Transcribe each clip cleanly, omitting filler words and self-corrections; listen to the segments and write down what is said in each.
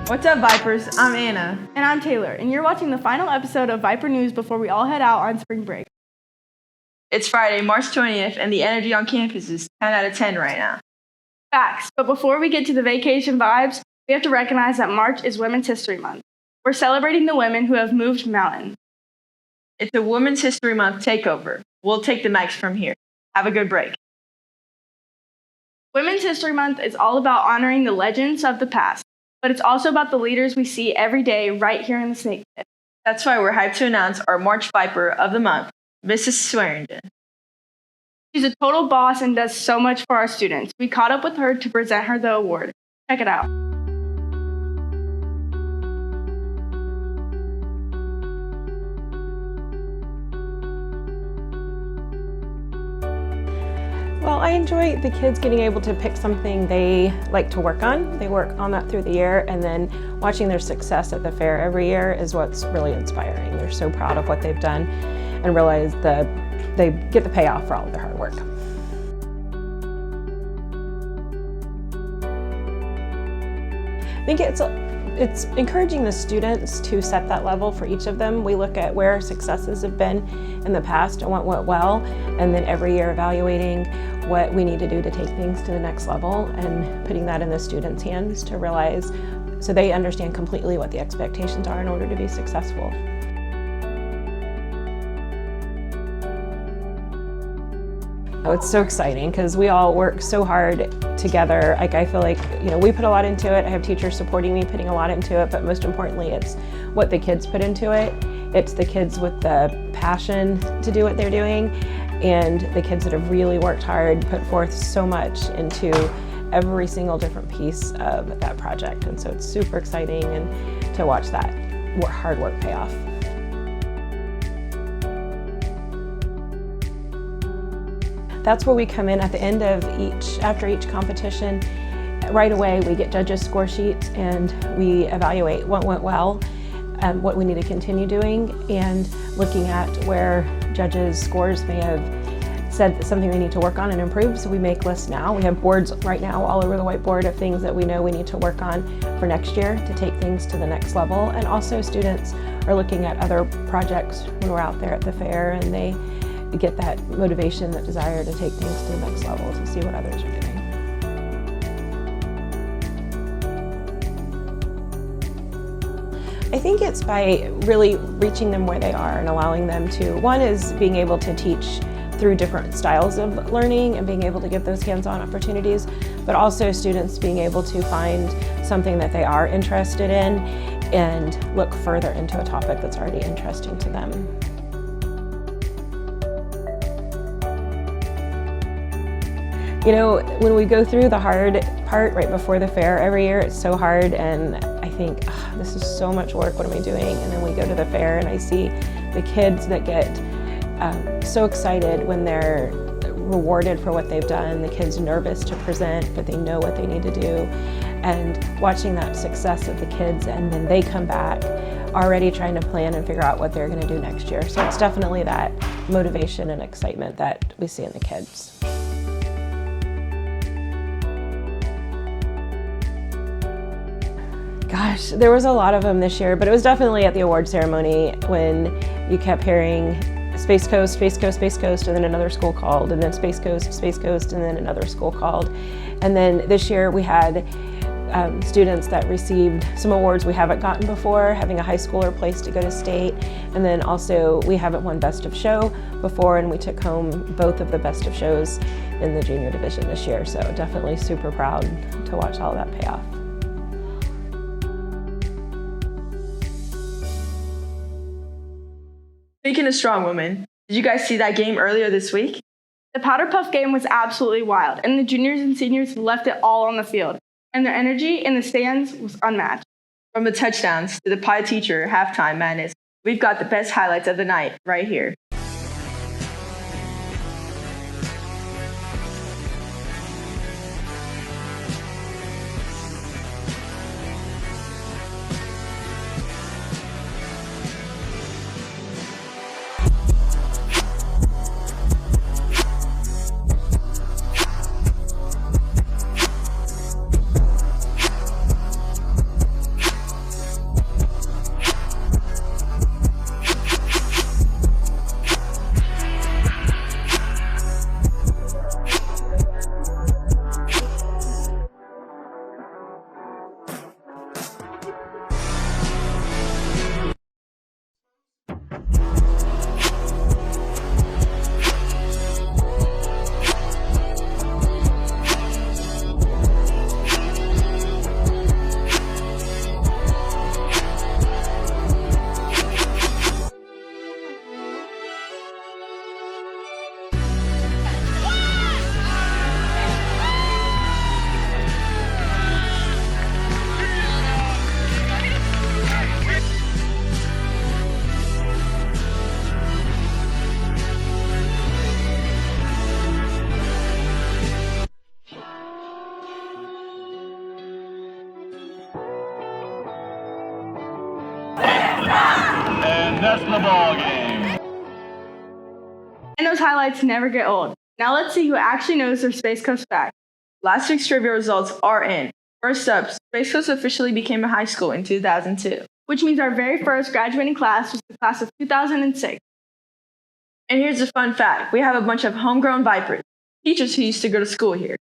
What's up, Vipers? I'm Anna. And I'm Taylor, and you're watching the final episode of Viper News before we all head out on spring break. It's Friday, March 20th, and the energy on campus is 10 out of 10 right now. Facts, but before we get to the vacation vibes, we have to recognize that March is Women's History Month. We're celebrating the women who have moved mountains. It's a Women's History Month takeover. We'll take the mics from here. Have a good break. Women's History Month is all about honoring the legends of the past, but it's also about the leaders we see every day right here in the Snake Pit. That's why we're hyped to announce our March Viper of the month, Mrs. Swearingen. She's a total boss and does so much for our students. We caught up with her to present her the award. Check it out. Well, I enjoy the kids getting able to pick something they like to work on. They work on that through the year, and then watching their success at the fair every year is what's really inspiring. They're so proud of what they've done and realize that they get the payoff for all of their hard work. I think it's encouraging the students to set that level for each of them. We look at where successes have been in the past and what went well, and then every year evaluating what we need to do to take things to the next level and putting that in the students' hands to realize so they understand completely what the expectations are in order to be successful. Oh, it's so exciting because we all work so hard together. Like, I feel like, we put a lot into it. I have teachers supporting me, putting a lot into it, but most importantly, it's what the kids put into it. It's the kids with the passion to do what they're doing, and the kids that have really worked hard, put forth so much into every single different piece of that project. And so it's super exciting and to watch that hard work pay off. That's where we come in at the end of after each competition. Right away, we get judges' score sheets and we evaluate what went well, what we need to continue doing, and looking at where judges' scores may have said something they need to work on and improve. So we make lists now. We have boards right now all over the whiteboard of things that we know we need to work on for next year to take things to the next level. And also students are looking at other projects when we're out there at the fair, and they get that motivation, that desire to take things to the next level, to see what others are doing. I think it's by really reaching them where they are and allowing them to, one is being able to teach through different styles of learning and being able to give those hands-on opportunities, but also students being able to find something that they are interested in and look further into a topic that's already interesting to them. When we go through the hard part right before the fair every year, it's so hard, and I think, this is so much work, what am I doing? And then we go to the fair and I see the kids that get so excited when they're rewarded for what they've done, the kids nervous to present, but they know what they need to do, and watching that success of the kids, and then they come back already trying to plan and figure out what they're going to do next year. So it's definitely that motivation and excitement that we see in the kids. Gosh, there was a lot of them this year, but it was definitely at the award ceremony when you kept hearing Space Coast, Space Coast, Space Coast, and then another school called, and then Space Coast, Space Coast, and then another school called. And then this year we had students that received some awards we haven't gotten before, having a high schooler place to go to state, and then also we haven't won Best of Show before, and we took home both of the Best of Shows in the junior division this year. So definitely super proud to watch all of that pay off. Speaking of strong women, did you guys see that game earlier this week? The Powder Puff game was absolutely wild, and the juniors and seniors left it all on the field, and their energy in the stands was unmatched. From the touchdowns to the pie teacher halftime madness, we've got the best highlights of the night right here. ball game. And those highlights never get old. Now let's see who actually knows their Space Coast fact. Last week's trivia results are in. First up, Space Coast officially became a high school in 2002. Which means our very first graduating class was the class of 2006. And here's a fun fact. We have a bunch of homegrown Vipers, teachers who used to go to school here.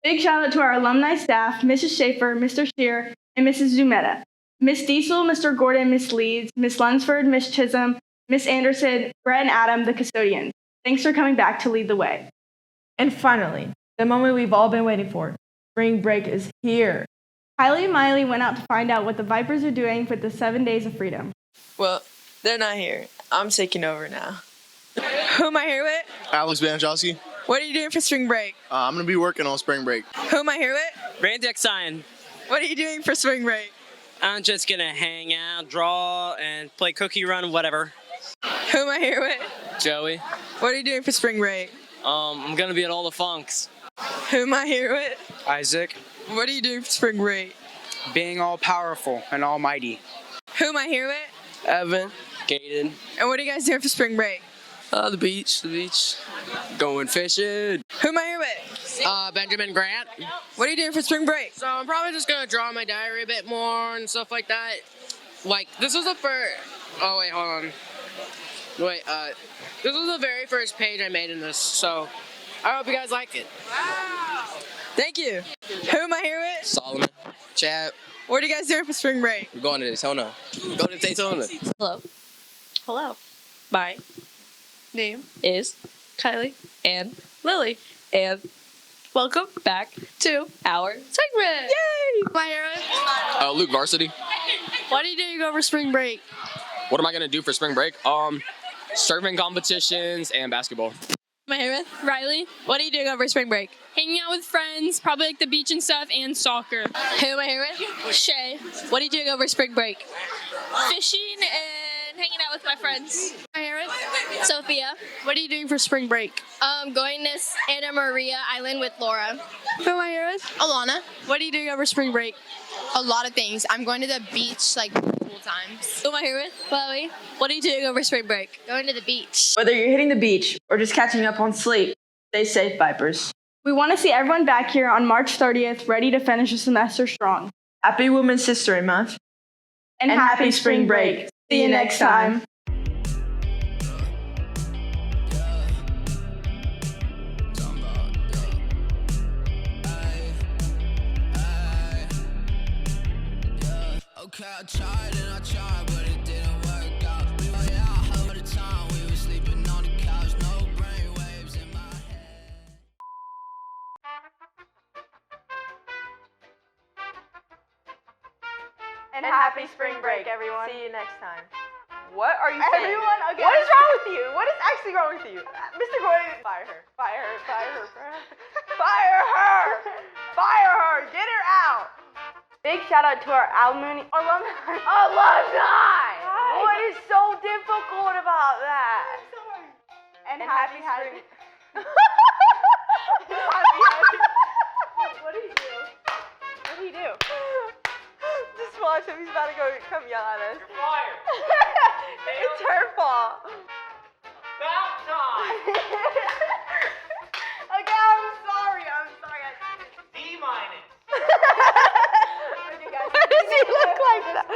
Big shout out to our alumni staff, Mrs. Schaefer, Mr. Shear, and Mrs. Zumeta. Miss Diesel, Mr. Gordon, Miss Leeds, Miss Lunsford, Miss Chisholm, Miss Anderson, Brett and Adam, the custodians. Thanks for coming back to lead the way. And finally, the moment we've all been waiting for. Spring break is here. Kylie and Miley went out to find out what the Vipers are doing for the 7 days of freedom. Well, they're not here. I'm taking over now. Who am I here with? Alex Banjowski. What are you doing for spring break? I'm going to be working on spring break. Who am I here with? Randy Exine. What are you doing for spring break? I'm just gonna hang out, draw, and play cookie run, whatever. Who am I here with? Joey. What are you doing for spring break? I'm gonna be at all the funks. Who am I here with? Isaac, What are you doing for spring break? being all powerful and almighty. Who am I here with? Evan. Gaden. And what are you guys doing for spring break? The beach. Going fishing. Who am I here with? Benjamin Grant. What are you doing for spring break? So I'm probably just gonna draw my diary a bit more and stuff like that. Like this was the first. Oh wait, hold on. Wait, this was the very first page I made in this. So I hope you guys like it. Thank you. Who am I here with? Solomon. Chad. What are you guys doing for spring break? We're going to Daytona. Go to Daytona. Hello. My name is Kylie and Lily, and welcome back to our segment. Yay! My Aaron. Luke Varsity. What are you doing over spring break? What am I gonna do for spring break? Surfing competitions and basketball. My Aaron. Riley. What are you doing over spring break? Hanging out with friends, probably like the beach and stuff, and soccer. Who am I here with? Shay. What are you doing over spring break? Fishing and hanging out with my friends. My Aaron. Sophia. What are you doing for spring break? Going to Santa Maria Island with Laura. Who am I here with? Alana. What are you doing over spring break? A lot of things. I'm going to the beach like multiple times. Who am I here with? Chloe. What are you doing over spring break? Going to the beach. Whether you're hitting the beach or just catching up on sleep, stay safe, Vipers. We want to see everyone back here on March 30th ready to finish the semester strong. Happy Women's History Month. And happy spring break. See you next time. Okay, I tried and I tried, but it didn't work out. We were out all the time, we were sleeping on the couch, no brain waves in my head. And happy spring break, everyone. See you next time. What are you saying? Everyone, again. What is wrong with you? What is actually wrong with you? Mr. Gordon, fire her. Fire her. Fire her. Fire her. Fire her. Get her out. Big shout out to our alumni. Alumni! What is so difficult about that? And happy spring. What did he do? What did he do? Just watch him. He's about to go come yell at us. You're fired. It's her fault. About time. Okay, I'm sorry. D-minus. Okay, guys. Why does he look like that?